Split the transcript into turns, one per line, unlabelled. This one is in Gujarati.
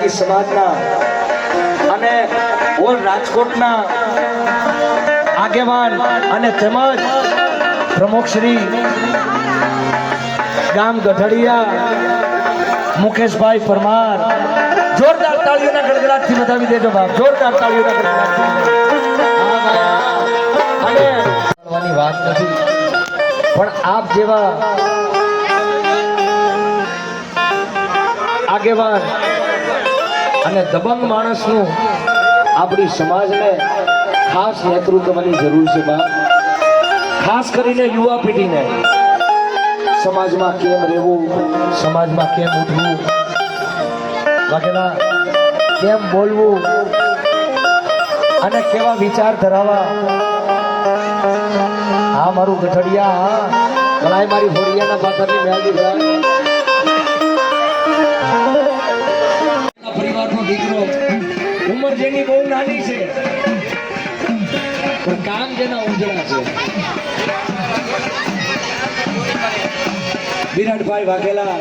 સમાજના અને ઓલ રાજકોટના આગેવાન અને તેમજ પ્રમુખ શ્રી ગામ ગઢડિયા મુકેશભાઈ પરમાર જોરદાર તાળીઓના ગડગડાટથી બતાવી દેજો બાપ, જોરદાર તાળીઓના ગડગડાટથી. અને વાત નથી પણ આપ જેવા આગેવાન અને દબંગ માણસનું આપણી સમાજને ખાસ નેતૃત્વની જરૂર છે બાપ. ખાસ કરીને યુવા પેઢીને સમાજમાં કેમ રહેવું, સમાજમાં કેમ ઉઠવું વગેરે, કેમ બોલવું અને કેવા વિચાર ધરાવવા. હા મારું ગઠડિયા, હા ભલાઈ મારી હોડિયાના પાથરની મેલડી ભલાઈ. પરિવારનો દીકરો, ઉંમર જેની બહુ નાની છે પણ કામ જેના ઉજળા છે. વિરાટભાઈ વાઘેલા